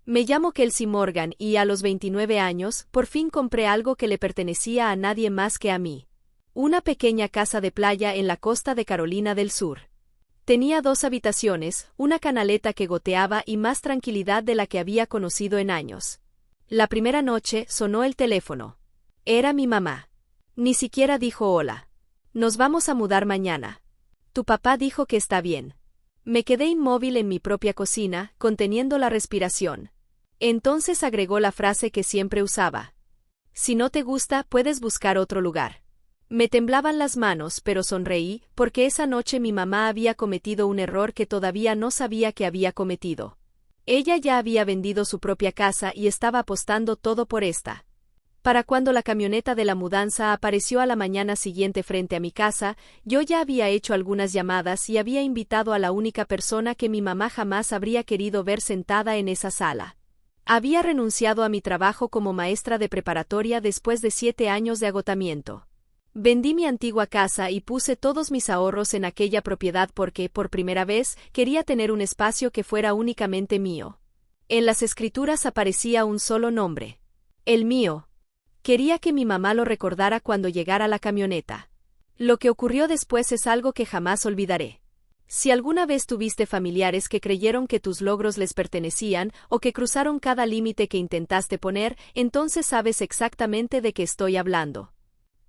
Me llamo Kelsey Morgan y a los 29 años, por fin compré algo que le pertenecía a nadie más que a mí. Una pequeña casa de playa en la costa de Carolina del Sur. Tenía 2 habitaciones, una canaleta que goteaba y más tranquilidad de la que había conocido en años. La primera noche sonó el teléfono. Era mi mamá. Ni siquiera dijo hola. Nos vamos a mudar mañana. Tu papá dijo que está bien. Me quedé inmóvil en mi propia cocina, conteniendo la respiración. Entonces agregó la frase que siempre usaba. Si no te gusta, puedes buscar otro lugar. Me temblaban las manos, pero sonreí, porque esa noche mi mamá había cometido un error que todavía no sabía que había cometido. Ella ya había vendido su propia casa y estaba apostando todo por esta. Para cuando la camioneta de la mudanza apareció a la mañana siguiente frente a mi casa, yo ya había hecho algunas llamadas y había invitado a la única persona que mi mamá jamás habría querido ver sentada en esa sala. Había renunciado a mi trabajo como maestra de preparatoria después de 7 años de agotamiento. Vendí mi antigua casa y puse todos mis ahorros en aquella propiedad porque, por primera vez, quería tener un espacio que fuera únicamente mío. En las escrituras aparecía un solo nombre. El mío. Quería que mi mamá lo recordara cuando llegara la camioneta. Lo que ocurrió después es algo que jamás olvidaré. Si alguna vez tuviste familiares que creyeron que tus logros les pertenecían o que cruzaron cada límite que intentaste poner, entonces sabes exactamente de qué estoy hablando.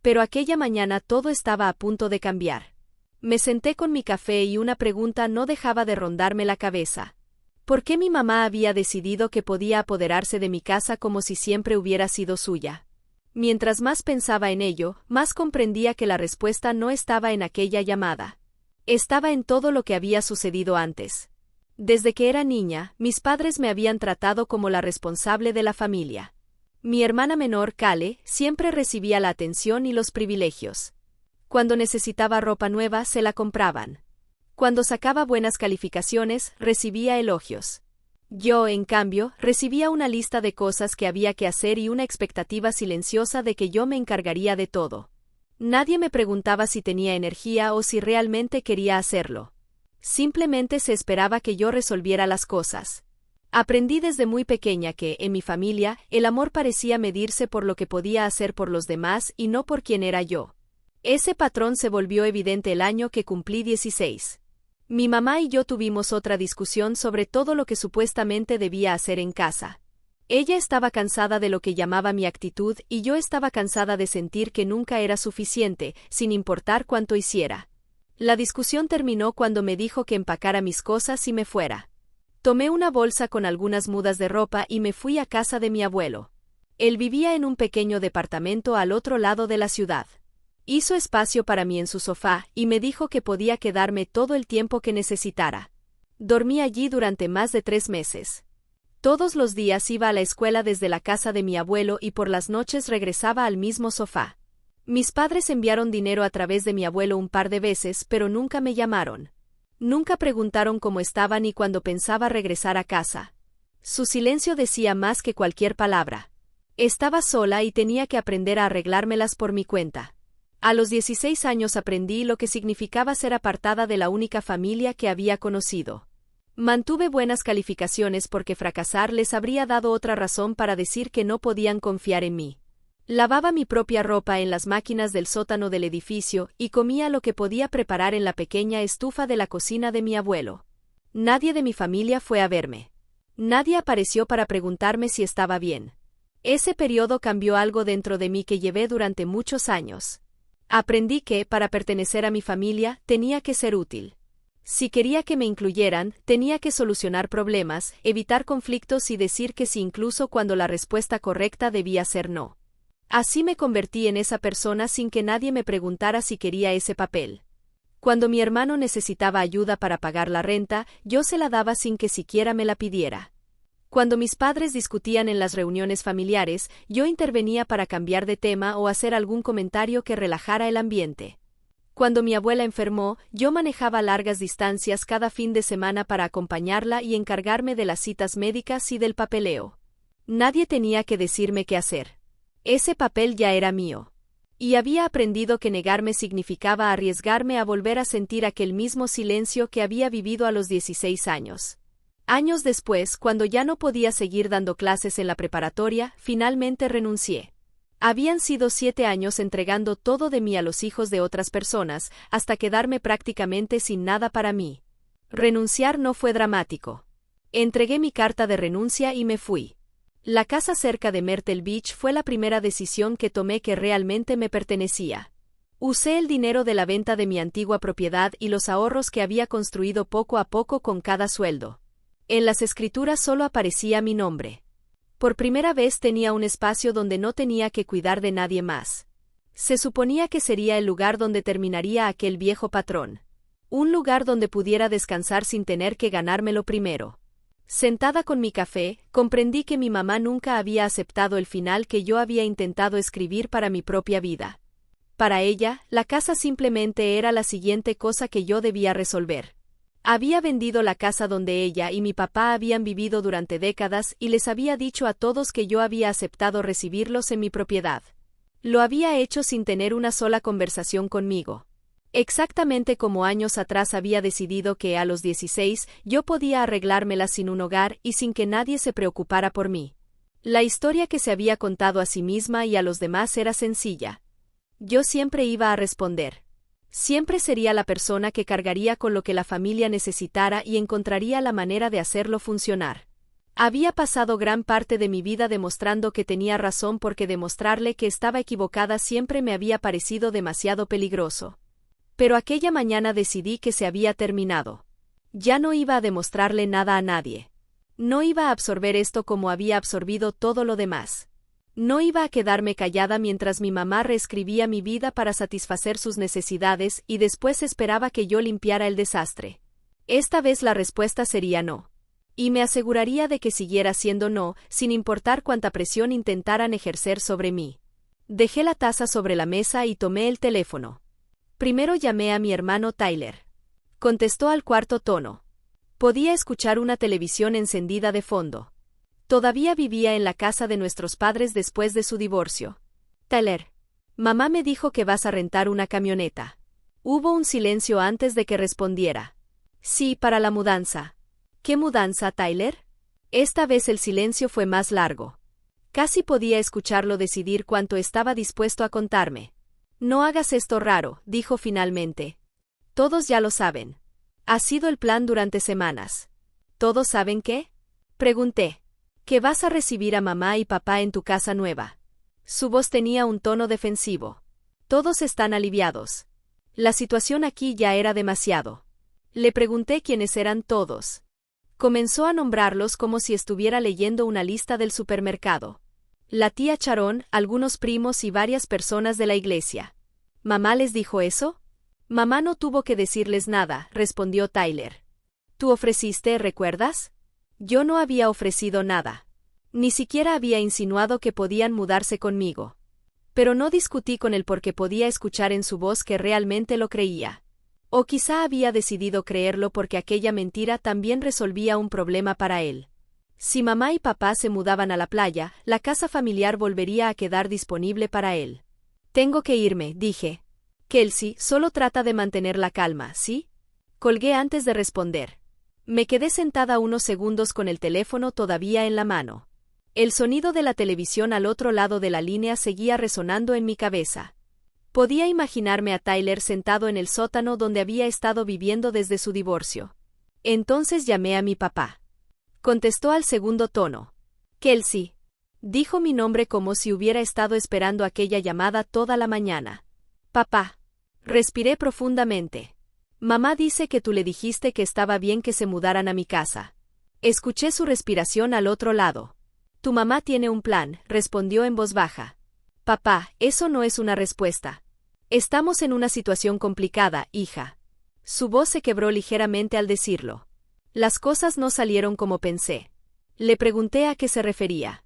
Pero aquella mañana todo estaba a punto de cambiar. Me senté con mi café y una pregunta no dejaba de rondarme la cabeza. ¿Por qué mi mamá había decidido que podía apoderarse de mi casa como si siempre hubiera sido suya? Mientras más pensaba en ello, más comprendía que la respuesta no estaba en aquella llamada. Estaba en todo lo que había sucedido antes. Desde que era niña, mis padres me habían tratado como la responsable de la familia. Mi hermana menor, Kale, siempre recibía la atención y los privilegios. Cuando necesitaba ropa nueva, se la compraban. Cuando sacaba buenas calificaciones, recibía elogios. Yo, en cambio, recibía una lista de cosas que había que hacer y una expectativa silenciosa de que yo me encargaría de todo. Nadie me preguntaba si tenía energía o si realmente quería hacerlo. Simplemente se esperaba que yo resolviera las cosas. Aprendí desde muy pequeña que, en mi familia, el amor parecía medirse por lo que podía hacer por los demás y no por quién era yo. Ese patrón se volvió evidente el año que cumplí 16. Mi mamá y yo tuvimos otra discusión sobre todo lo que supuestamente debía hacer en casa. Ella estaba cansada de lo que llamaba mi actitud y yo estaba cansada de sentir que nunca era suficiente, sin importar cuánto hiciera. La discusión terminó cuando me dijo que empacara mis cosas y me fuera. Tomé una bolsa con algunas mudas de ropa y me fui a casa de mi abuelo. Él vivía en un pequeño departamento al otro lado de la ciudad. Hizo espacio para mí en su sofá y me dijo que podía quedarme todo el tiempo que necesitara. Dormí allí durante más de 3 meses. Todos los días iba a la escuela desde la casa de mi abuelo y por las noches regresaba al mismo sofá. Mis padres enviaron dinero a través de mi abuelo un par de veces, pero nunca me llamaron. Nunca preguntaron cómo estaba ni cuando pensaba regresar a casa. Su silencio decía más que cualquier palabra. Estaba sola y tenía que aprender a arreglármelas por mi cuenta. A los 16 años aprendí lo que significaba ser apartada de la única familia que había conocido. Mantuve buenas calificaciones porque fracasar les habría dado otra razón para decir que no podían confiar en mí. Lavaba mi propia ropa en las máquinas del sótano del edificio y comía lo que podía preparar en la pequeña estufa de la cocina de mi abuelo. Nadie de mi familia fue a verme. Nadie apareció para preguntarme si estaba bien. Ese periodo cambió algo dentro de mí que llevé durante muchos años. Aprendí que, para pertenecer a mi familia, tenía que ser útil. Si quería que me incluyeran, tenía que solucionar problemas, evitar conflictos y decir que sí incluso cuando la respuesta correcta debía ser no. Así me convertí en esa persona sin que nadie me preguntara si quería ese papel. Cuando mi hermano necesitaba ayuda para pagar la renta, yo se la daba sin que siquiera me la pidiera. Cuando mis padres discutían en las reuniones familiares, yo intervenía para cambiar de tema o hacer algún comentario que relajara el ambiente. Cuando mi abuela enfermó, yo manejaba largas distancias cada fin de semana para acompañarla y encargarme de las citas médicas y del papeleo. Nadie tenía que decirme qué hacer. Ese papel ya era mío. Y había aprendido que negarme significaba arriesgarme a volver a sentir aquel mismo silencio que había vivido a los 16 años. Años después, cuando ya no podía seguir dando clases en la preparatoria, finalmente renuncié. Habían sido 7 años entregando todo de mí a los hijos de otras personas, hasta quedarme prácticamente sin nada para mí. Renunciar no fue dramático. Entregué mi carta de renuncia y me fui. La casa cerca de Myrtle Beach fue la primera decisión que tomé que realmente me pertenecía. Usé el dinero de la venta de mi antigua propiedad y los ahorros que había construido poco a poco con cada sueldo. En las escrituras solo aparecía mi nombre. Por primera vez tenía un espacio donde no tenía que cuidar de nadie más. Se suponía que sería el lugar donde terminaría aquel viejo patrón. Un lugar donde pudiera descansar sin tener que ganármelo primero. Sentada con mi café, comprendí que mi mamá nunca había aceptado el final que yo había intentado escribir para mi propia vida. Para ella, la casa simplemente era la siguiente cosa que yo debía resolver. Había vendido la casa donde ella y mi papá habían vivido durante décadas y les había dicho a todos que yo había aceptado recibirlos en mi propiedad. Lo había hecho sin tener una sola conversación conmigo. Exactamente como años atrás había decidido que a los 16 yo podía arreglármela sin un hogar y sin que nadie se preocupara por mí. La historia que se había contado a sí misma y a los demás era sencilla. Yo siempre iba a responder. Siempre sería la persona que cargaría con lo que la familia necesitara y encontraría la manera de hacerlo funcionar. Había pasado gran parte de mi vida demostrando que tenía razón porque demostrarle que estaba equivocada siempre me había parecido demasiado peligroso. Pero aquella mañana decidí que se había terminado. Ya no iba a demostrarle nada a nadie. No iba a absorber esto como había absorbido todo lo demás. No iba a quedarme callada mientras mi mamá reescribía mi vida para satisfacer sus necesidades y después esperaba que yo limpiara el desastre. Esta vez la respuesta sería no. Y me aseguraría de que siguiera siendo no, sin importar cuánta presión intentaran ejercer sobre mí. Dejé la taza sobre la mesa y tomé el teléfono. Primero llamé a mi hermano Tyler. Contestó al cuarto tono. Podía escuchar una televisión encendida de fondo. Todavía vivía en la casa de nuestros padres después de su divorcio. Tyler, mamá me dijo que vas a rentar una camioneta. Hubo un silencio antes de que respondiera. Sí, para la mudanza. ¿Qué mudanza, Tyler? Esta vez el silencio fue más largo. Casi podía escucharlo decidir cuánto estaba dispuesto a contarme. No hagas esto raro, dijo finalmente. Todos ya lo saben. Ha sido el plan durante semanas. ¿Todos saben qué? Pregunté. Que vas a recibir a mamá y papá en tu casa nueva. Su voz tenía un tono defensivo. Todos están aliviados. La situación aquí ya era demasiado. Le pregunté quiénes eran todos. Comenzó a nombrarlos como si estuviera leyendo una lista del supermercado. La tía Sharon, algunos primos y varias personas de la iglesia. ¿Mamá les dijo eso? Mamá no tuvo que decirles nada, respondió Tyler. ¿Tú ofreciste, recuerdas? Yo no había ofrecido nada. Ni siquiera había insinuado que podían mudarse conmigo. Pero no discutí con él porque podía escuchar en su voz que realmente lo creía. O quizá había decidido creerlo porque aquella mentira también resolvía un problema para él. Si mamá y papá se mudaban a la playa, la casa familiar volvería a quedar disponible para él. Tengo que irme, dije. Kelsey, solo trata de mantener la calma, ¿sí? Colgué antes de responder. Me quedé sentada unos segundos con el teléfono todavía en la mano. El sonido de la televisión al otro lado de la línea seguía resonando en mi cabeza. Podía imaginarme a Tyler sentado en el sótano donde había estado viviendo desde su divorcio. Entonces llamé a mi papá. Contestó al segundo tono. Kelsey. Dijo mi nombre como si hubiera estado esperando aquella llamada toda la mañana. Papá. Respiré profundamente. Mamá dice que tú le dijiste que estaba bien que se mudaran a mi casa. Escuché su respiración al otro lado. Tu mamá tiene un plan, respondió en voz baja. Papá, eso no es una respuesta. Estamos en una situación complicada, hija. Su voz se quebró ligeramente al decirlo. Las cosas no salieron como pensé. Le pregunté a qué se refería.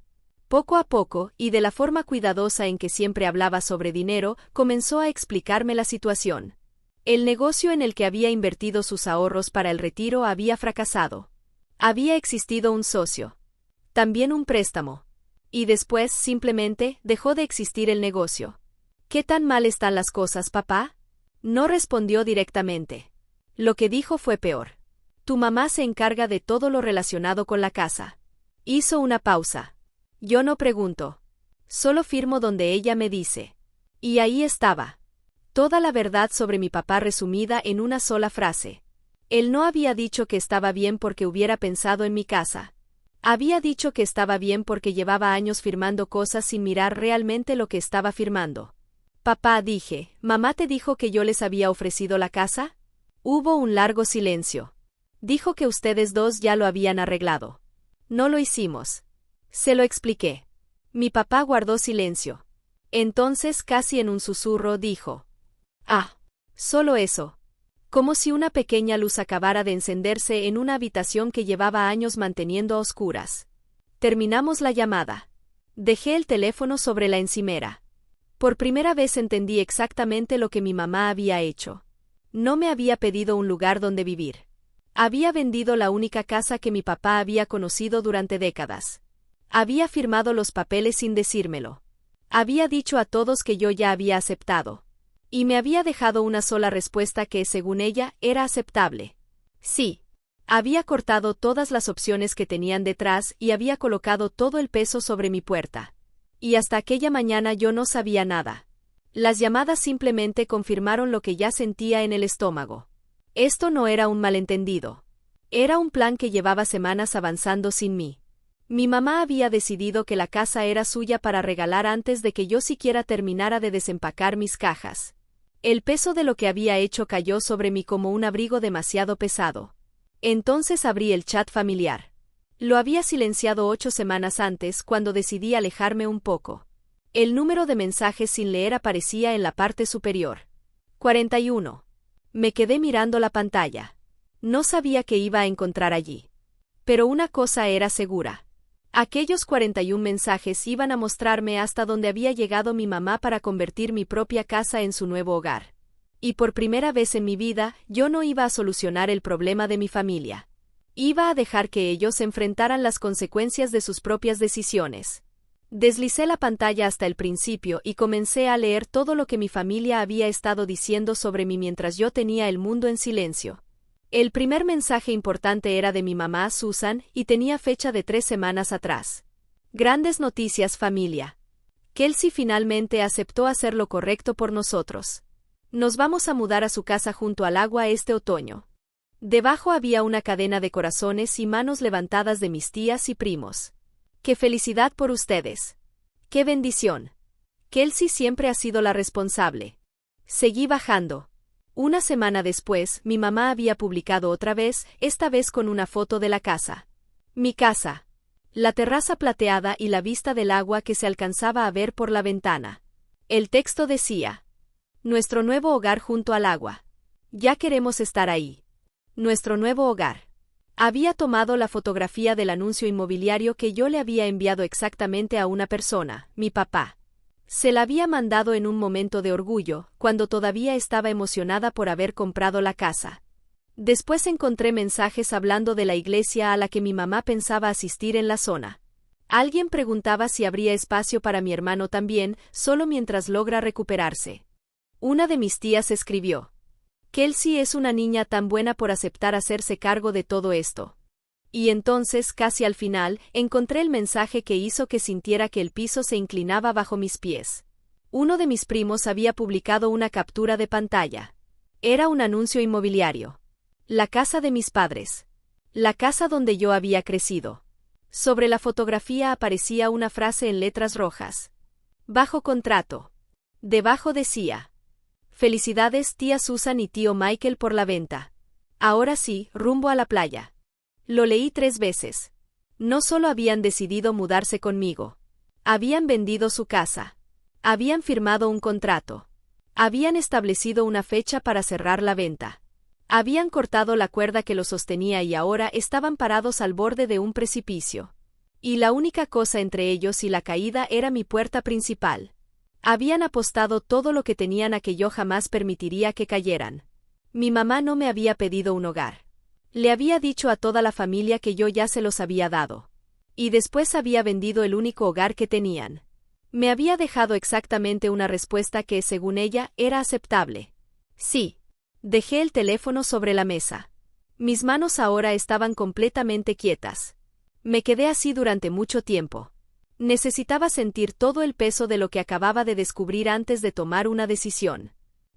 Poco a poco, y de la forma cuidadosa en que siempre hablaba sobre dinero, comenzó a explicarme la situación. El negocio en el que había invertido sus ahorros para el retiro había fracasado. Había existido un socio. También un préstamo. Y después, simplemente, dejó de existir el negocio. ¿Qué tan mal están las cosas, papá? No respondió directamente. Lo que dijo fue peor. Tu mamá se encarga de todo lo relacionado con la casa. Hizo una pausa. Yo no pregunto. Solo firmo donde ella me dice. Y ahí estaba. Toda la verdad sobre mi papá resumida en una sola frase. Él no había dicho que estaba bien porque hubiera pensado en mi casa. Había dicho que estaba bien porque llevaba años firmando cosas sin mirar realmente lo que estaba firmando. Papá, dije, ¿mamá te dijo que yo les había ofrecido la casa? Hubo un largo silencio. Dijo que ustedes dos ya lo habían arreglado. No lo hicimos. Se lo expliqué. Mi papá guardó silencio. Entonces, casi en un susurro, dijo: Ah, solo eso. Como si una pequeña luz acabara de encenderse en una habitación que llevaba años manteniendo a oscuras. Terminamos la llamada. Dejé el teléfono sobre la encimera. Por primera vez entendí exactamente lo que mi mamá había hecho. No me había pedido un lugar donde vivir. Había vendido la única casa que mi papá había conocido durante décadas. Había firmado los papeles sin decírmelo. Había dicho a todos que yo ya había aceptado. Y me había dejado una sola respuesta que, según ella, era aceptable. Sí. Había cortado todas las opciones que tenían detrás y había colocado todo el peso sobre mi puerta. Y hasta aquella mañana yo no sabía nada. Las llamadas simplemente confirmaron lo que ya sentía en el estómago. Esto no era un malentendido. Era un plan que llevaba semanas avanzando sin mí. Mi mamá había decidido que la casa era suya para regalar antes de que yo siquiera terminara de desempacar mis cajas. El peso de lo que había hecho cayó sobre mí como un abrigo demasiado pesado. Entonces abrí el chat familiar. Lo había silenciado 8 semanas antes cuando decidí alejarme un poco. El número de mensajes sin leer aparecía en la parte superior. 41. Me quedé mirando la pantalla. No sabía qué iba a encontrar allí. Pero una cosa era segura. Aquellos 41 mensajes iban a mostrarme hasta dónde había llegado mi mamá para convertir mi propia casa en su nuevo hogar. Y por primera vez en mi vida, yo no iba a solucionar el problema de mi familia. Iba a dejar que ellos enfrentaran las consecuencias de sus propias decisiones. Deslicé la pantalla hasta el principio y comencé a leer todo lo que mi familia había estado diciendo sobre mí mientras yo tenía el mundo en silencio. El primer mensaje importante era de mi mamá, Susan, y tenía fecha de 3 semanas atrás. Grandes noticias, familia. Kelsey finalmente aceptó hacer lo correcto por nosotros. Nos vamos a mudar a su casa junto al agua este otoño. Debajo había una cadena de corazones y manos levantadas de mis tías y primos. ¡Qué felicidad por ustedes! ¡Qué bendición! Kelsey siempre ha sido la responsable. Seguí bajando. Una semana después, mi mamá había publicado otra vez, esta vez con una foto de la casa. Mi casa. La terraza plateada y la vista del agua que se alcanzaba a ver por la ventana. El texto decía: Nuestro nuevo hogar junto al agua. Ya queremos estar ahí. Nuestro nuevo hogar. Había tomado la fotografía del anuncio inmobiliario que yo le había enviado exactamente a una persona, mi papá. Se la había mandado en un momento de orgullo, cuando todavía estaba emocionada por haber comprado la casa. Después encontré mensajes hablando de la iglesia a la que mi mamá pensaba asistir en la zona. Alguien preguntaba si habría espacio para mi hermano también, solo mientras logra recuperarse. Una de mis tías escribió: Kelsey es una niña tan buena por aceptar hacerse cargo de todo esto. Y entonces, casi al final, encontré el mensaje que hizo que sintiera que el piso se inclinaba bajo mis pies. Uno de mis primos había publicado una captura de pantalla. Era un anuncio inmobiliario. La casa de mis padres. La casa donde yo había crecido. Sobre la fotografía aparecía una frase en letras rojas. Bajo contrato. Debajo decía: Felicidades tía Susan y tío Michael por la venta. Ahora sí, rumbo a la playa. Lo leí 3 veces. No solo habían decidido mudarse conmigo. Habían vendido su casa. Habían firmado un contrato. Habían establecido una fecha para cerrar la venta. Habían cortado la cuerda que los sostenía y ahora estaban parados al borde de un precipicio. Y la única cosa entre ellos y la caída era mi puerta principal. Habían apostado todo lo que tenían a que yo jamás permitiría que cayeran. Mi mamá no me había pedido un hogar. Le había dicho a toda la familia que yo ya se los había dado. Y después había vendido el único hogar que tenían. Me había dejado exactamente una respuesta que, según ella, era aceptable. Sí. Dejé el teléfono sobre la mesa. Mis manos ahora estaban completamente quietas. Me quedé así durante mucho tiempo. Necesitaba sentir todo el peso de lo que acababa de descubrir antes de tomar una decisión.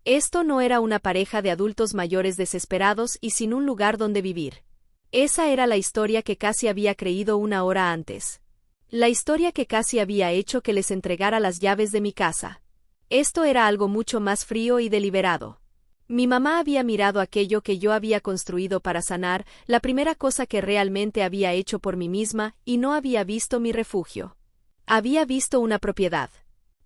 Esto no era una pareja de adultos mayores desesperados y sin un lugar donde vivir. Esa era la historia que casi había creído una hora antes. La historia que casi había hecho que les entregara las llaves de mi casa. Esto era algo mucho más frío y deliberado. Mi mamá había mirado aquello que yo había construido para sanar, la primera cosa que realmente había hecho por mí misma, y no había visto mi refugio. Había visto una propiedad.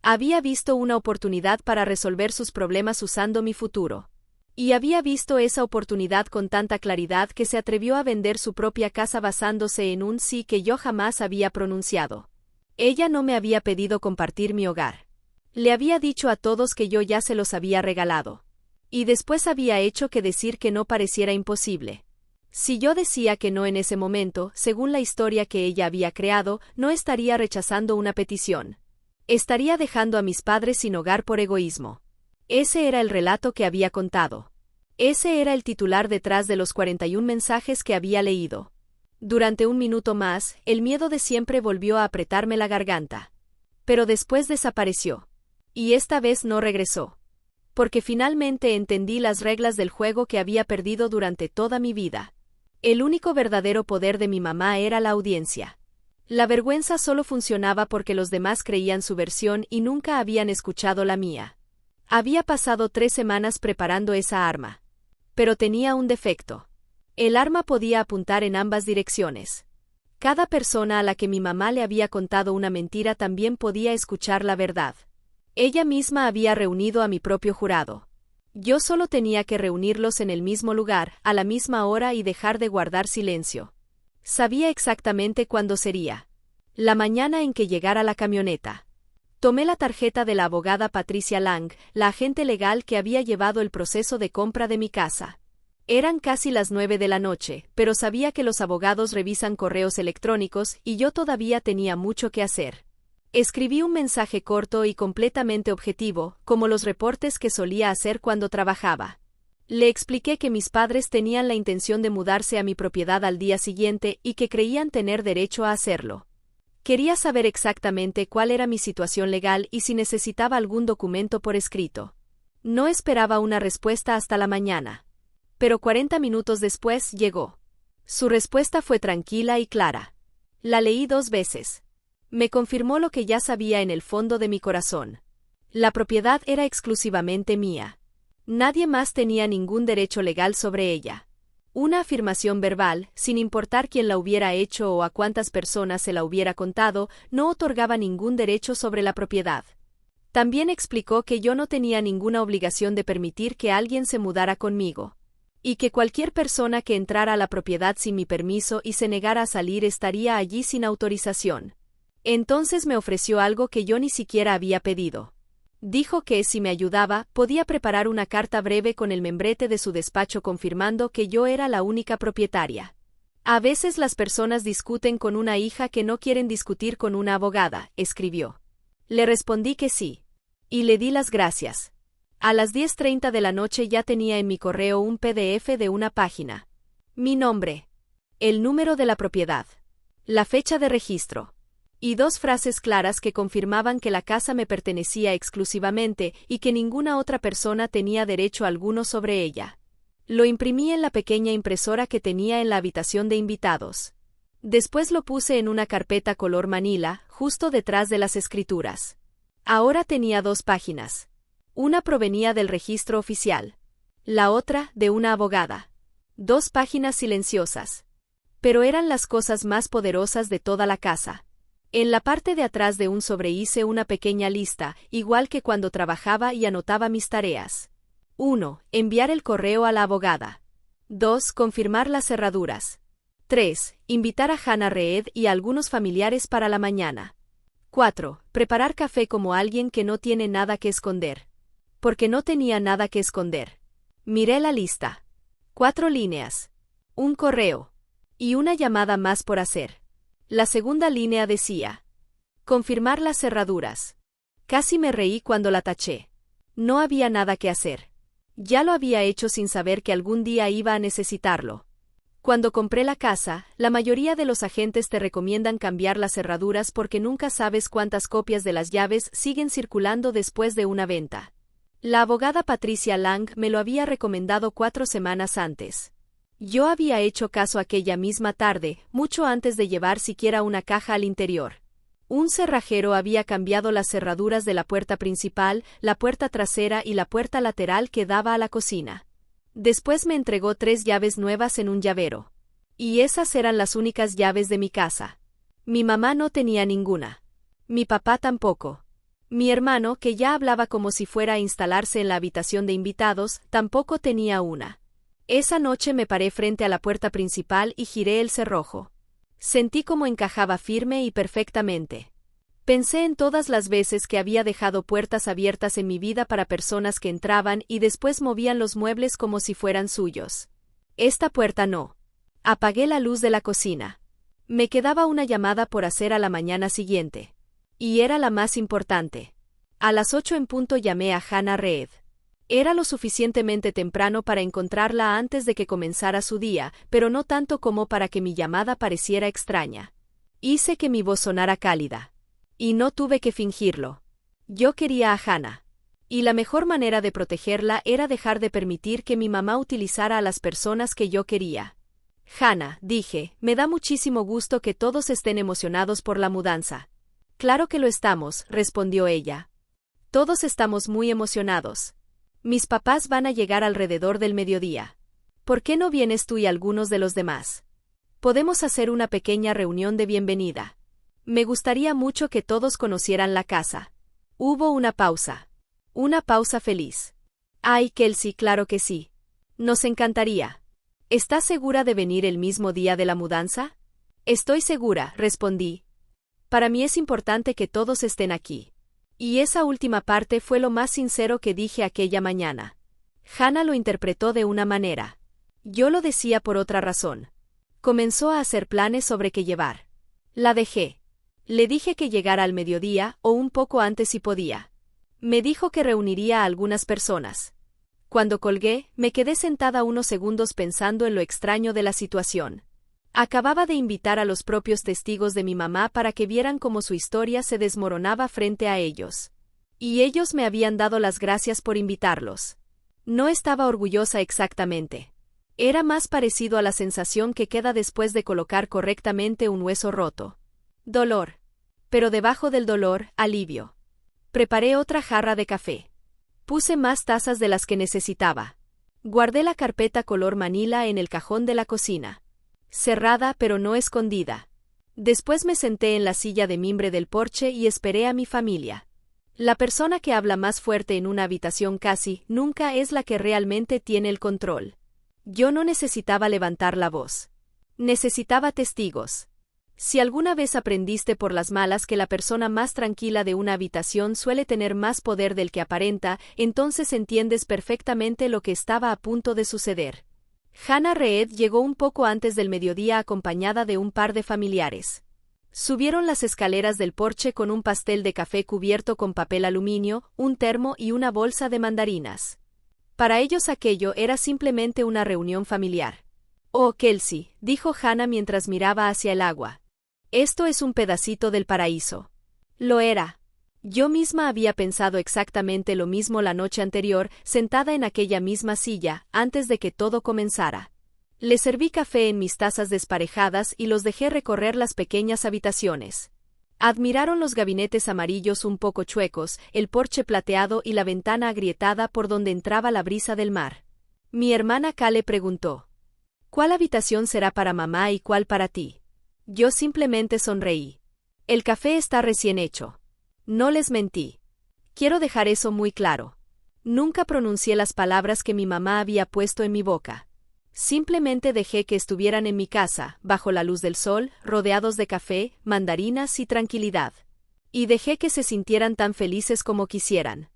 Había visto una oportunidad para resolver sus problemas usando mi futuro. Y había visto esa oportunidad con tanta claridad que se atrevió a vender su propia casa basándose en un sí que yo jamás había pronunciado. Ella no me había pedido compartir mi hogar. Le había dicho a todos que yo ya se los había regalado. Y después había hecho que decir que no pareciera imposible. Si yo decía que no en ese momento, según la historia que ella había creado, no estaría rechazando una petición. Estaría dejando a mis padres sin hogar por egoísmo. Ese era el relato que había contado. Ese era el titular detrás de los 41 mensajes que había leído. Durante un minuto más, el miedo de siempre volvió a apretarme la garganta. Pero después desapareció. Y esta vez no regresó. Porque finalmente entendí las reglas del juego que había perdido durante toda mi vida. El único verdadero poder de mi mamá era la audiencia. La vergüenza solo funcionaba porque los demás creían su versión y nunca habían escuchado la mía. Había pasado 3 semanas preparando esa arma. Pero tenía un defecto. El arma podía apuntar en ambas direcciones. Cada persona a la que mi mamá le había contado una mentira también podía escuchar la verdad. Ella misma había reunido a mi propio jurado. Yo solo tenía que reunirlos en el mismo lugar, a la misma hora y dejar de guardar silencio. Sabía exactamente cuándo sería. La mañana en que llegara la camioneta. Tomé la tarjeta de la abogada Patricia Lang, la agente legal que había llevado el proceso de compra de mi casa. Eran casi las 9 de la noche, pero sabía que los abogados revisan correos electrónicos y yo todavía tenía mucho que hacer. Escribí un mensaje corto y completamente objetivo, como los reportes que solía hacer cuando trabajaba. Le expliqué que mis padres tenían la intención de mudarse a mi propiedad al día siguiente y que creían tener derecho a hacerlo. Quería saber exactamente cuál era mi situación legal y si necesitaba algún documento por escrito. No esperaba una respuesta hasta la mañana. Pero 40 minutos después llegó. Su respuesta fue tranquila y clara. La leí 2 veces. Me confirmó lo que ya sabía en el fondo de mi corazón. La propiedad era exclusivamente mía. Nadie más tenía ningún derecho legal sobre ella. Una afirmación verbal, sin importar quién la hubiera hecho o a cuántas personas se la hubiera contado, no otorgaba ningún derecho sobre la propiedad. También explicó que yo no tenía ninguna obligación de permitir que alguien se mudara conmigo. Y que cualquier persona que entrara a la propiedad sin mi permiso y se negara a salir estaría allí sin autorización. Entonces me ofreció algo que yo ni siquiera había pedido. Dijo que, si me ayudaba, podía preparar una carta breve con el membrete de su despacho confirmando que yo era la única propietaria. A veces las personas discuten con una hija que no quieren discutir con una abogada, escribió. Le respondí que sí. Y le di las gracias. A las 10:30 de la noche ya tenía en mi correo un PDF de una página. Mi nombre. El número de la propiedad. La fecha de registro. Y 2 frases claras que confirmaban que la casa me pertenecía exclusivamente y que ninguna otra persona tenía derecho alguno sobre ella. Lo imprimí en la pequeña impresora que tenía en la habitación de invitados. Después lo puse en una carpeta color manila, justo detrás de las escrituras. Ahora tenía 2 páginas. Una provenía del registro oficial. La otra, de una abogada. 2 páginas silenciosas. Pero eran las cosas más poderosas de toda la casa. En la parte de atrás de un sobre hice una pequeña lista, igual que cuando trabajaba y anotaba mis tareas. 1. Enviar el correo a la abogada. 2. Confirmar las cerraduras. 3. Invitar a Hannah Reed y a algunos familiares para la mañana. 4. Preparar café como alguien que no tiene nada que esconder. Porque no tenía nada que esconder. Miré la lista. 4 líneas. Un correo. Y una llamada más por hacer. La segunda línea decía: confirmar las cerraduras. Casi me reí cuando la taché. No había nada que hacer. Ya lo había hecho sin saber que algún día iba a necesitarlo. Cuando compré la casa, la mayoría de los agentes te recomiendan cambiar las cerraduras porque nunca sabes cuántas copias de las llaves siguen circulando después de una venta. La abogada Patricia Lang me lo había recomendado 4 semanas antes. Yo había hecho caso aquella misma tarde, mucho antes de llevar siquiera una caja al interior. Un cerrajero había cambiado las cerraduras de la puerta principal, la puerta trasera y la puerta lateral que daba a la cocina. Después me entregó 3 llaves nuevas en un llavero. Y esas eran las únicas llaves de mi casa. Mi mamá no tenía ninguna. Mi papá tampoco. Mi hermano, que ya hablaba como si fuera a instalarse en la habitación de invitados, tampoco tenía una. Esa noche me paré frente a la puerta principal y giré el cerrojo. Sentí como encajaba firme y perfectamente. Pensé en todas las veces que había dejado puertas abiertas en mi vida para personas que entraban y después movían los muebles como si fueran suyos. Esta puerta no. Apagué la luz de la cocina. Me quedaba una llamada por hacer a la mañana siguiente. Y era la más importante. A las 8 en punto llamé a Hannah Reed. Era lo suficientemente temprano para encontrarla antes de que comenzara su día, pero no tanto como para que mi llamada pareciera extraña. Hice que mi voz sonara cálida. Y no tuve que fingirlo. Yo quería a Hannah. Y la mejor manera de protegerla era dejar de permitir que mi mamá utilizara a las personas que yo quería. Hannah, dije, me da muchísimo gusto que todos estén emocionados por la mudanza. Claro que lo estamos, respondió ella. Todos estamos muy emocionados. Mis papás van a llegar alrededor del mediodía. ¿Por qué no vienes tú y algunos de los demás? Podemos hacer una pequeña reunión de bienvenida. Me gustaría mucho que todos conocieran la casa. Hubo una pausa. Una pausa feliz. Ay, Kelsey, claro que sí. Nos encantaría. ¿Estás segura de venir el mismo día de la mudanza? Estoy segura, respondí. Para mí es importante que todos estén aquí. Y esa última parte fue lo más sincero que dije aquella mañana. Hannah lo interpretó de una manera. Yo lo decía por otra razón. Comenzó a hacer planes sobre qué llevar. La dejé. Le dije que llegara al mediodía o un poco antes si podía. Me dijo que reuniría a algunas personas. Cuando colgué, me quedé sentada unos segundos pensando en lo extraño de la situación. Acababa de invitar a los propios testigos de mi mamá para que vieran cómo su historia se desmoronaba frente a ellos. Y ellos me habían dado las gracias por invitarlos. No estaba orgullosa exactamente. Era más parecido a la sensación que queda después de colocar correctamente un hueso roto. Dolor. Pero debajo del dolor, alivio. Preparé otra jarra de café. Puse más tazas de las que necesitaba. Guardé la carpeta color manila en el cajón de la cocina. Cerrada pero no escondida. Después me senté en la silla de mimbre del porche y esperé a mi familia. La persona que habla más fuerte en una habitación casi nunca es la que realmente tiene el control. Yo no necesitaba levantar la voz. Necesitaba testigos. Si alguna vez aprendiste por las malas que la persona más tranquila de una habitación suele tener más poder del que aparenta, entonces entiendes perfectamente lo que estaba a punto de suceder. Hannah Reed llegó un poco antes del mediodía acompañada de un par de familiares. Subieron las escaleras del porche con un pastel de café cubierto con papel aluminio, un termo y una bolsa de mandarinas. Para ellos aquello era simplemente una reunión familiar. Oh, Kelsey, dijo Hannah mientras miraba hacia el agua. Esto es un pedacito del paraíso. Lo era. Yo misma había pensado exactamente lo mismo la noche anterior, sentada en aquella misma silla, antes de que todo comenzara. Le serví café en mis tazas desparejadas y los dejé recorrer las pequeñas habitaciones. Admiraron los gabinetes amarillos un poco chuecos, el porche plateado y la ventana agrietada por donde entraba la brisa del mar. Mi hermana Kale preguntó: ¿cuál habitación será para mamá y cuál para ti? Yo simplemente sonreí. El café está recién hecho. No les mentí. Quiero dejar eso muy claro. Nunca pronuncié las palabras que mi mamá había puesto en mi boca. Simplemente dejé que estuvieran en mi casa, bajo la luz del sol, rodeados de café, mandarinas y tranquilidad. Y dejé que se sintieran tan felices como quisieran.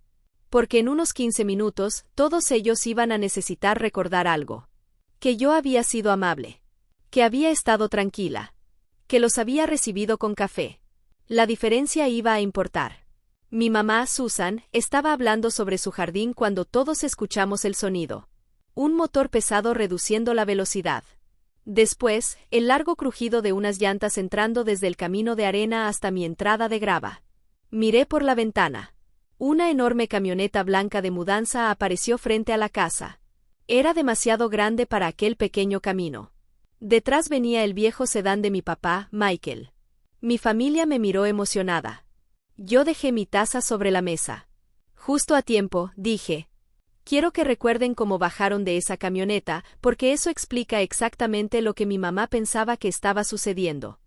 Porque en unos 15 minutos, todos ellos iban a necesitar recordar algo. Que yo había sido amable. Que había estado tranquila. Que los había recibido con café. La diferencia iba a importar. Mi mamá, Susan, estaba hablando sobre su jardín cuando todos escuchamos el sonido. Un motor pesado reduciendo la velocidad. Después, el largo crujido de unas llantas entrando desde el camino de arena hasta mi entrada de grava. Miré por la ventana. Una enorme camioneta blanca de mudanza apareció frente a la casa. Era demasiado grande para aquel pequeño camino. Detrás venía el viejo sedán de mi papá, Michael. Mi familia me miró emocionada. Yo dejé mi taza sobre la mesa. Justo a tiempo, dije. Quiero que recuerden cómo bajaron de esa camioneta, porque eso explica exactamente lo que mi mamá pensaba que estaba sucediendo.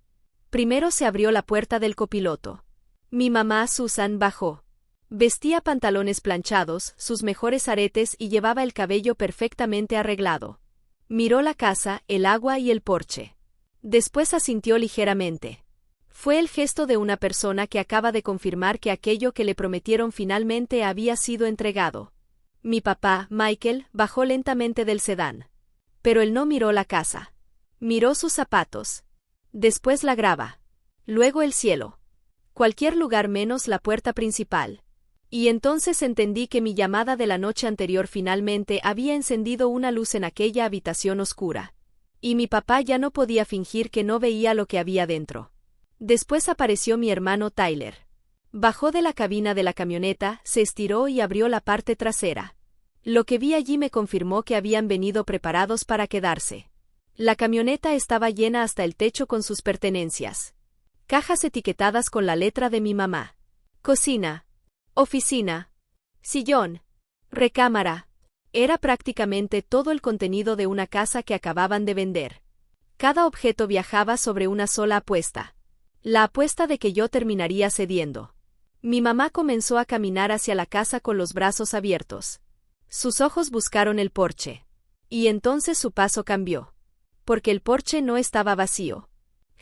Primero se abrió la puerta del copiloto. Mi mamá, Susan, bajó. Vestía pantalones planchados, sus mejores aretes y llevaba el cabello perfectamente arreglado. Miró la casa, el agua y el porche. Después asintió ligeramente. Fue el gesto de una persona que acaba de confirmar que aquello que le prometieron finalmente había sido entregado. Mi papá, Michael, bajó lentamente del sedán. Pero él no miró la casa. Miró sus zapatos. Después la grava. Luego el cielo. Cualquier lugar menos la puerta principal. Y entonces entendí que mi llamada de la noche anterior finalmente había encendido una luz en aquella habitación oscura. Y mi papá ya no podía fingir que no veía lo que había dentro. Después apareció mi hermano Tyler. Bajó de la cabina de la camioneta, se estiró y abrió la parte trasera. Lo que vi allí me confirmó que habían venido preparados para quedarse. La camioneta estaba llena hasta el techo con sus pertenencias. Cajas etiquetadas con la letra de mi mamá. Cocina. Oficina. Sillón. Recámara. Era prácticamente todo el contenido de una casa que acababan de vender. Cada objeto viajaba sobre una sola apuesta. La apuesta de que yo terminaría cediendo. Mi mamá comenzó a caminar hacia la casa con los brazos abiertos. Sus ojos buscaron el porche. Y entonces su paso cambió. Porque el porche no estaba vacío.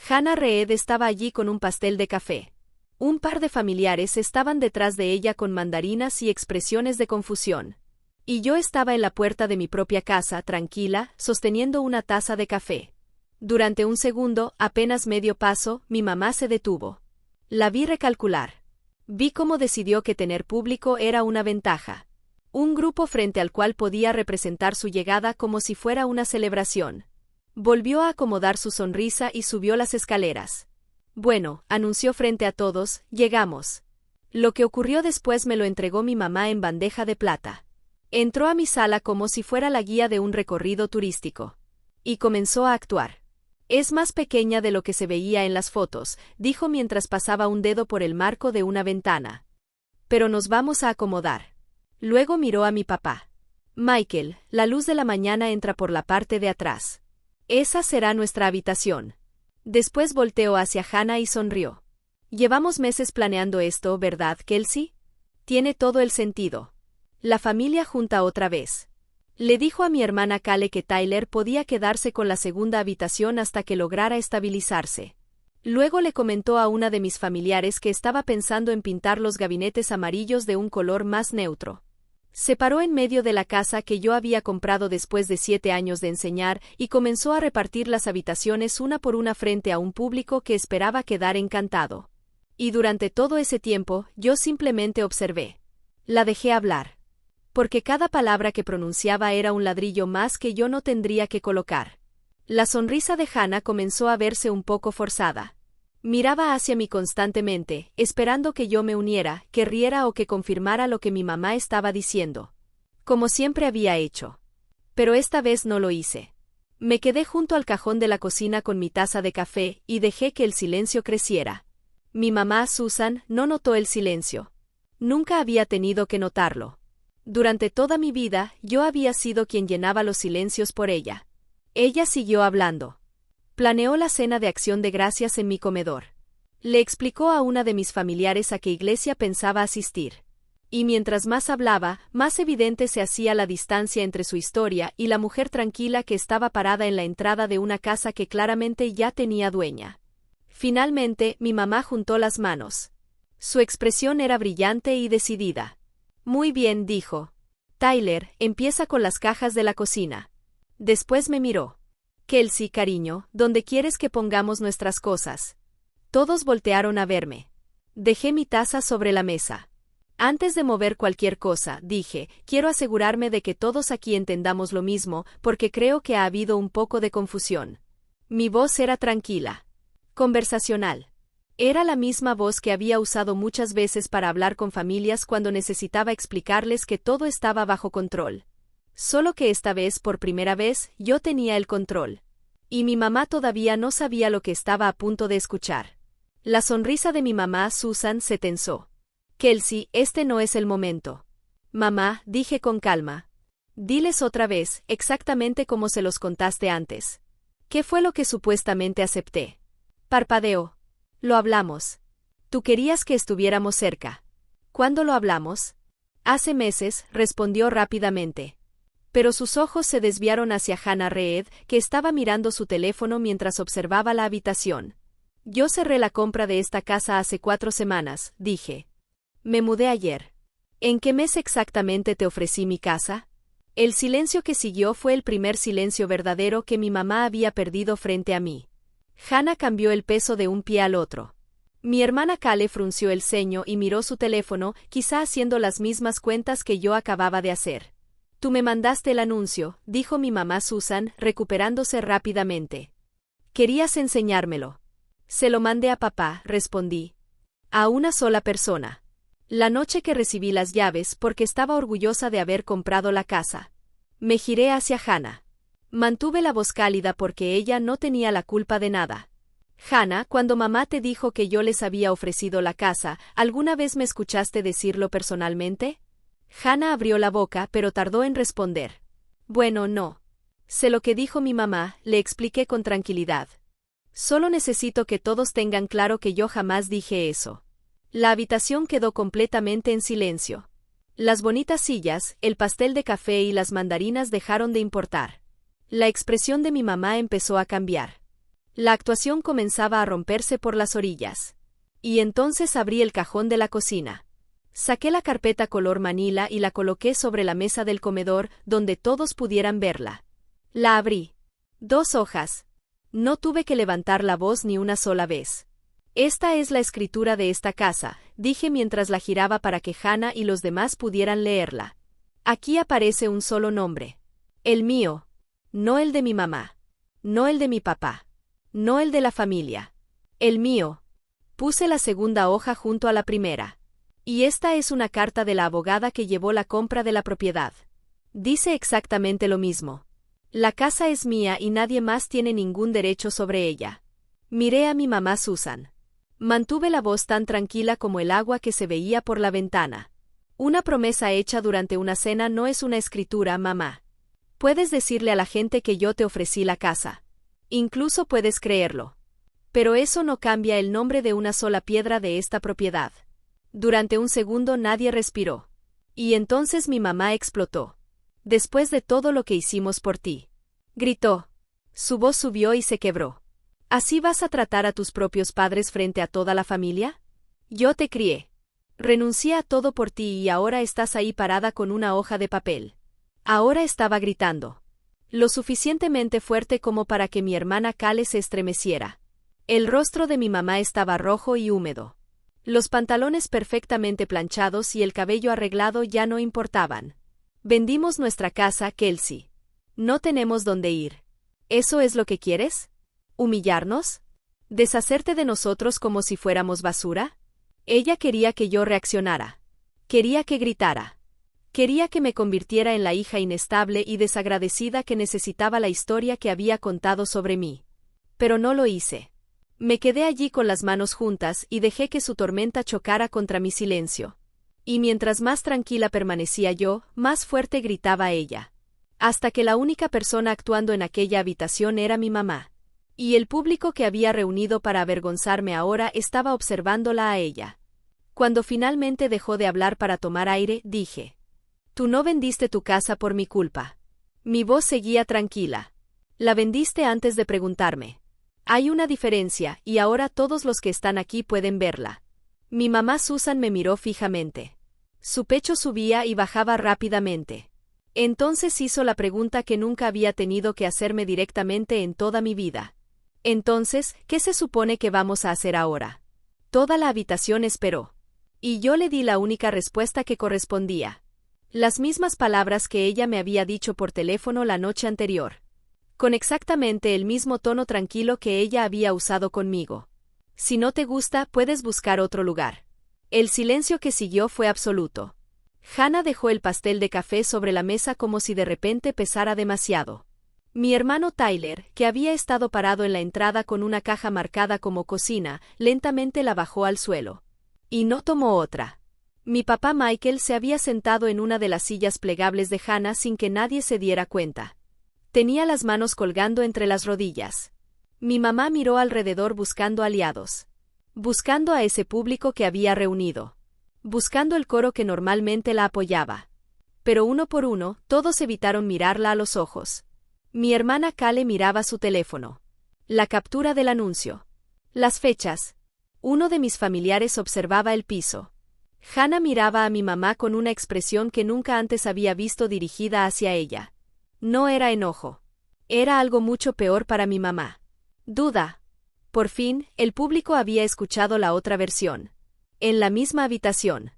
Hannah Reed estaba allí con un pastel de café. Un par de familiares estaban detrás de ella con mandarinas y expresiones de confusión. Y yo estaba en la puerta de mi propia casa, tranquila, sosteniendo una taza de café. Durante un segundo, apenas medio paso, mi mamá se detuvo. La vi recalcular. Vi cómo decidió que tener público era una ventaja. Un grupo frente al cual podía representar su llegada como si fuera una celebración. Volvió a acomodar su sonrisa y subió las escaleras. Bueno, anunció frente a todos, llegamos. Lo que ocurrió después me lo entregó mi mamá en bandeja de plata. Entró a mi sala como si fuera la guía de un recorrido turístico. Y comenzó a actuar. Es más pequeña de lo que se veía en las fotos, dijo mientras pasaba un dedo por el marco de una ventana. Pero nos vamos a acomodar. Luego miró a mi papá. Michael, la luz de la mañana entra por la parte de atrás. Esa será nuestra habitación. Después volteó hacia Hannah y sonrió. Llevamos meses planeando esto, ¿verdad, Kelsey? Tiene todo el sentido. La familia junta otra vez. Le dijo a mi hermana Kale que Tyler podía quedarse con la segunda habitación hasta que lograra estabilizarse. Luego le comentó a una de mis familiares que estaba pensando en pintar los gabinetes amarillos de un color más neutro. Se paró en medio de la casa que yo había comprado después de 7 años de enseñar y comenzó a repartir las habitaciones una por una frente a un público que esperaba quedar encantado. Y durante todo ese tiempo, yo simplemente observé. La dejé hablar. Porque cada palabra que pronunciaba era un ladrillo más que yo no tendría que colocar. La sonrisa de Hannah comenzó a verse un poco forzada. Miraba hacia mí constantemente, esperando que yo me uniera, que riera o que confirmara lo que mi mamá estaba diciendo. Como siempre había hecho. Pero esta vez no lo hice. Me quedé junto al cajón de la cocina con mi taza de café y dejé que el silencio creciera. Mi mamá, Susan, no notó el silencio. Nunca había tenido que notarlo. Durante toda mi vida, yo había sido quien llenaba los silencios por ella. Ella siguió hablando. Planeó la cena de acción de gracias en mi comedor. Le explicó a una de mis familiares a qué iglesia pensaba asistir. Y mientras más hablaba, más evidente se hacía la distancia entre su historia y la mujer tranquila que estaba parada en la entrada de una casa que claramente ya tenía dueña. Finalmente, mi mamá juntó las manos. Su expresión era brillante y decidida. Muy bien, dijo. Tyler, empieza con las cajas de la cocina. Después me miró. Kelsey, cariño, ¿dónde quieres que pongamos nuestras cosas? Todos voltearon a verme. Dejé mi taza sobre la mesa. Antes de mover cualquier cosa, dije, quiero asegurarme de que todos aquí entendamos lo mismo, porque creo que ha habido un poco de confusión. Mi voz era tranquila. Conversacional. Era la misma voz que había usado muchas veces para hablar con familias cuando necesitaba explicarles que todo estaba bajo control. Solo que esta vez, por primera vez, yo tenía el control. Y mi mamá todavía no sabía lo que estaba a punto de escuchar. La sonrisa de mi mamá, Susan, se tensó. Kelsey, este no es el momento. Mamá, dije con calma. Diles otra vez, exactamente como se los contaste antes. ¿Qué fue lo que supuestamente acepté? Parpadeó. Lo hablamos. Tú querías que estuviéramos cerca. ¿Cuándo lo hablamos? Hace meses, respondió rápidamente. Pero sus ojos se desviaron hacia Hannah Reed, que estaba mirando su teléfono mientras observaba la habitación. Yo cerré la compra de esta casa hace 4 semanas, dije. Me mudé ayer. ¿En qué mes exactamente te ofrecí mi casa? El silencio que siguió fue el primer silencio verdadero que mi mamá había perdido frente a mí. Hannah cambió el peso de un pie al otro. Mi hermana Kale frunció el ceño y miró su teléfono, quizá haciendo las mismas cuentas que yo acababa de hacer. Tú me mandaste el anuncio, dijo mi mamá Susan, recuperándose rápidamente. Querías enseñármelo. Se lo mandé a papá, respondí. A una sola persona. La noche que recibí las llaves porque estaba orgullosa de haber comprado la casa. Me giré hacia Hannah. Mantuve la voz cálida porque ella no tenía la culpa de nada. Hannah, cuando mamá te dijo que yo les había ofrecido la casa, ¿alguna vez me escuchaste decirlo personalmente? Hannah abrió la boca, pero tardó en responder. Bueno, no. Sé lo que dijo mi mamá, le expliqué con tranquilidad. Solo necesito que todos tengan claro que yo jamás dije eso. La habitación quedó completamente en silencio. Las bonitas sillas, el pastel de café y las mandarinas dejaron de importar. La expresión de mi mamá empezó a cambiar. La actuación comenzaba a romperse por las orillas. Y entonces abrí el cajón de la cocina. Saqué la carpeta color manila y la coloqué sobre la mesa del comedor, donde todos pudieran verla. La abrí. 2 hojas. No tuve que levantar la voz ni una sola vez. Esta es la escritura de esta casa, dije mientras la giraba para que Hannah y los demás pudieran leerla. Aquí aparece un solo nombre. El mío. No el de mi mamá. No el de mi papá. No el de la familia. El mío. Puse la segunda hoja junto a la primera. Y esta es una carta de la abogada que llevó la compra de la propiedad. Dice exactamente lo mismo. La casa es mía y nadie más tiene ningún derecho sobre ella. Miré a mi mamá Susan. Mantuve la voz tan tranquila como el agua que se veía por la ventana. Una promesa hecha durante una cena no es una escritura, mamá. Puedes decirle a la gente que yo te ofrecí la casa. Incluso puedes creerlo. Pero eso no cambia el nombre de una sola piedra de esta propiedad. Durante un segundo nadie respiró. Y entonces mi mamá explotó. Después de todo lo que hicimos por ti. Gritó. Su voz subió y se quebró. ¿Así vas a tratar a tus propios padres frente a toda la familia? Yo te crié. Renuncié a todo por ti y ahora estás ahí parada con una hoja de papel. Ahora estaba gritando. Lo suficientemente fuerte como para que mi hermana Kale se estremeciera. El rostro de mi mamá estaba rojo y húmedo. Los pantalones perfectamente planchados y el cabello arreglado ya no importaban. Vendimos nuestra casa, Kelsey. No tenemos dónde ir. ¿Eso es lo que quieres? ¿Humillarnos? ¿Deshacerte de nosotros como si fuéramos basura? Ella quería que yo reaccionara. Quería que gritara. Quería que me convirtiera en la hija inestable y desagradecida que necesitaba la historia que había contado sobre mí. Pero no lo hice. Me quedé allí con las manos juntas y dejé que su tormenta chocara contra mi silencio. Y mientras más tranquila permanecía yo, más fuerte gritaba ella. Hasta que la única persona actuando en aquella habitación era mi mamá. Y el público que había reunido para avergonzarme ahora estaba observándola a ella. Cuando finalmente dejó de hablar para tomar aire, dije. Tú no vendiste tu casa por mi culpa. Mi voz seguía tranquila. La vendiste antes de preguntarme. Hay una diferencia, y ahora todos los que están aquí pueden verla. Mi mamá Susan me miró fijamente. Su pecho subía y bajaba rápidamente. Entonces hizo la pregunta que nunca había tenido que hacerme directamente en toda mi vida. Entonces, ¿qué se supone que vamos a hacer ahora? Toda la habitación esperó. Y yo le di la única respuesta que correspondía. Las mismas palabras que ella me había dicho por teléfono la noche anterior. con exactamente el mismo tono tranquilo que ella había usado conmigo. Si no te gusta, puedes buscar otro lugar. El silencio que siguió fue absoluto. Hannah dejó el pastel de café sobre la mesa como si de repente pesara demasiado. Mi hermano Tyler, que había estado parado en la entrada con una caja marcada como cocina, lentamente la bajó al suelo. Y no tomó otra. Mi papá Michael se había sentado en una de las sillas plegables de Hannah sin que nadie se diera cuenta. Tenía las manos colgando entre las rodillas. Mi mamá miró alrededor buscando aliados. Buscando a ese público que había reunido. Buscando el coro que normalmente la apoyaba. Pero uno por uno, todos evitaron mirarla a los ojos. Mi hermana Kale miraba su teléfono. La captura del anuncio. Las fechas. Uno de mis familiares observaba el piso. Hannah miraba a mi mamá con una expresión que nunca antes había visto dirigida hacia ella. No era enojo. Era algo mucho peor para mi mamá. Duda. Por fin, el público había escuchado la otra versión. En la misma habitación.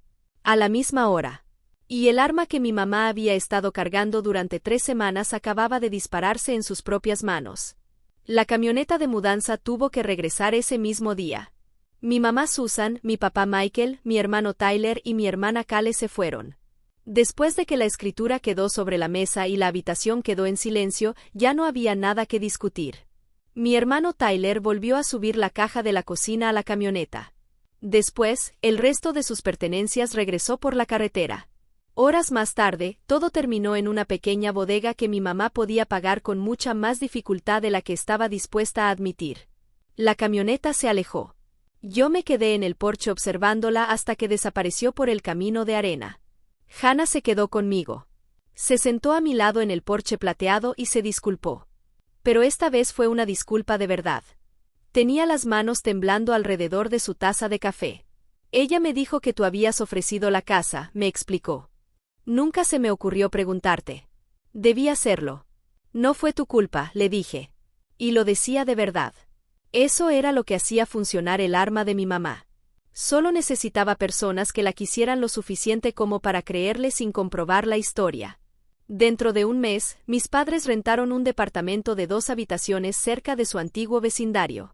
A la misma hora. Y el arma que mi mamá había estado cargando durante 3 semanas acababa de dispararse en sus propias manos. La camioneta de mudanza tuvo que regresar ese mismo día. Mi mamá Susan, mi papá Michael, mi hermano Tyler y mi hermana Kale se fueron. Después de que la escritura quedó sobre la mesa y la habitación quedó en silencio, ya no había nada que discutir. Mi hermano Tyler volvió a subir la caja de la cocina a la camioneta. Después, el resto de sus pertenencias regresó por la carretera. Horas más tarde, todo terminó en una pequeña bodega que mi mamá podía pagar con mucha más dificultad de la que estaba dispuesta a admitir. La camioneta se alejó. Yo me quedé en el porche observándola hasta que desapareció por el camino de arena. Hannah se quedó conmigo. Se sentó a mi lado en el porche plateado y se disculpó. Pero esta vez fue una disculpa de verdad. Tenía las manos temblando alrededor de su taza de café. Ella me dijo que tú habías ofrecido la casa, me explicó. Nunca se me ocurrió preguntarte. Debí hacerlo. No fue tu culpa, le dije. Y lo decía de verdad. Eso era lo que hacía funcionar el arma de mi mamá. Solo necesitaba personas que la quisieran lo suficiente como para creerle sin comprobar la historia. Dentro de un mes, mis padres rentaron un departamento de 2 habitaciones cerca de su antiguo vecindario.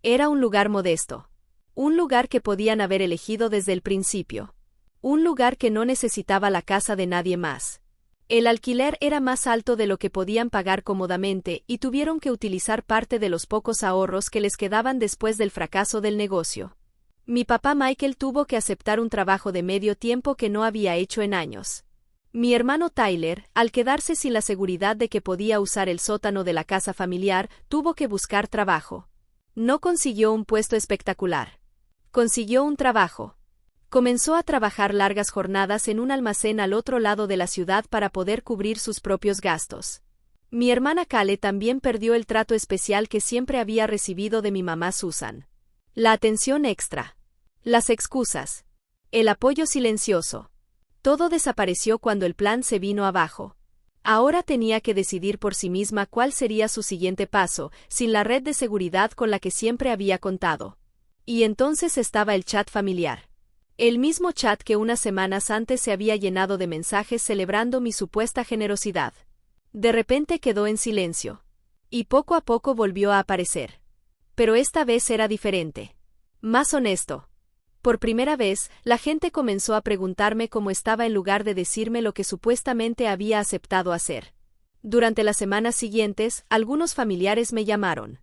Era un lugar modesto. Un lugar que podían haber elegido desde el principio. Un lugar que no necesitaba la casa de nadie más. El alquiler era más alto de lo que podían pagar cómodamente y tuvieron que utilizar parte de los pocos ahorros que les quedaban después del fracaso del negocio. Mi papá Michael tuvo que aceptar un trabajo de medio tiempo que no había hecho en años. Mi hermano Tyler, al quedarse sin la seguridad de que podía usar el sótano de la casa familiar, tuvo que buscar trabajo. No consiguió un puesto espectacular. Consiguió un trabajo. Comenzó a trabajar largas jornadas en un almacén al otro lado de la ciudad para poder cubrir sus propios gastos. Mi hermana Kale también perdió el trato especial que siempre había recibido de mi mamá Susan. La atención extra. Las excusas. El apoyo silencioso. Todo desapareció cuando el plan se vino abajo. Ahora tenía que decidir por sí misma cuál sería su siguiente paso, sin la red de seguridad con la que siempre había contado. Y entonces estaba el chat familiar. El mismo chat que unas semanas antes se había llenado de mensajes celebrando mi supuesta generosidad. De repente quedó en silencio. Y poco a poco volvió a aparecer. Pero esta vez era diferente. Más honesto. Por primera vez, la gente comenzó a preguntarme cómo estaba en lugar de decirme lo que supuestamente había aceptado hacer. Durante las semanas siguientes, algunos familiares me llamaron.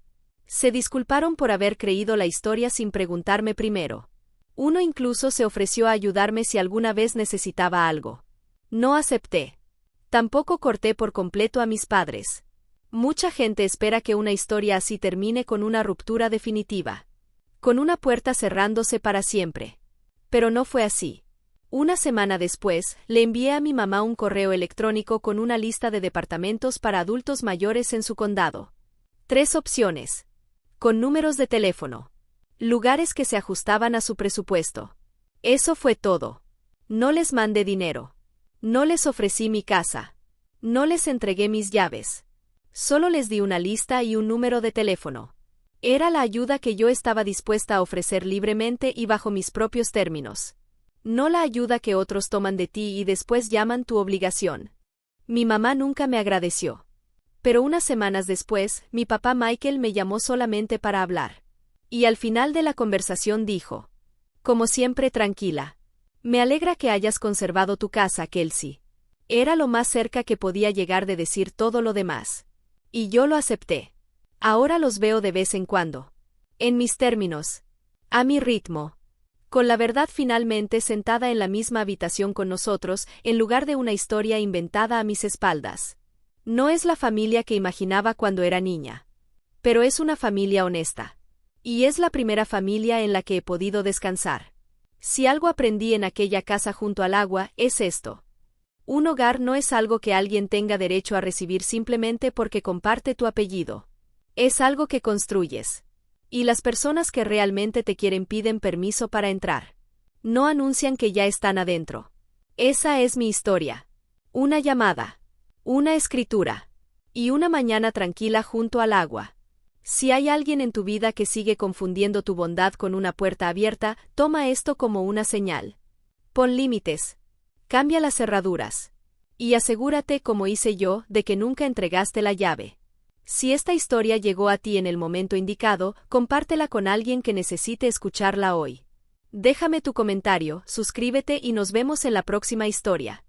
Se disculparon por haber creído la historia sin preguntarme primero. Uno incluso se ofreció a ayudarme si alguna vez necesitaba algo. No acepté. Tampoco corté por completo a mis padres. Mucha gente espera que una historia así termine con una ruptura definitiva. Con una puerta cerrándose para siempre. Pero no fue así. Una semana después, le envié a mi mamá un correo electrónico con una lista de departamentos para adultos mayores en su condado. 3 opciones. Con números de teléfono. Lugares que se ajustaban a su presupuesto. Eso fue todo. No les mandé dinero. No les ofrecí mi casa. No les entregué mis llaves. Solo les di una lista y un número de teléfono. Era la ayuda que yo estaba dispuesta a ofrecer libremente y bajo mis propios términos. No la ayuda que otros toman de ti y después llaman tu obligación. Mi mamá nunca me agradeció. Pero unas semanas después, mi papá Michael me llamó solamente para hablar. Y al final de la conversación dijo: como siempre, tranquila. Me alegra que hayas conservado tu casa, Kelsey. Era lo más cerca que podía llegar de decir todo lo demás. Y yo lo acepté. Ahora los veo de vez en cuando. En mis términos. A mi ritmo. Con la verdad finalmente sentada en la misma habitación con nosotros, en lugar de una historia inventada a mis espaldas. No es la familia que imaginaba cuando era niña. Pero es una familia honesta. Y es la primera familia en la que he podido descansar. Si algo aprendí en aquella casa junto al agua, es esto. Un hogar no es algo que alguien tenga derecho a recibir simplemente porque comparte tu apellido. Es algo que construyes. Y las personas que realmente te quieren piden permiso para entrar. No anuncian que ya están adentro. Esa es mi historia. Una llamada. Una escritura. Y una mañana tranquila junto al agua. Si hay alguien en tu vida que sigue confundiendo tu bondad con una puerta abierta, toma esto como una señal. Pon límites. Cambia las cerraduras. Y asegúrate, como hice yo, de que nunca entregaste la llave. Si esta historia llegó a ti en el momento indicado, compártela con alguien que necesite escucharla hoy. Déjame tu comentario, suscríbete y nos vemos en la próxima historia.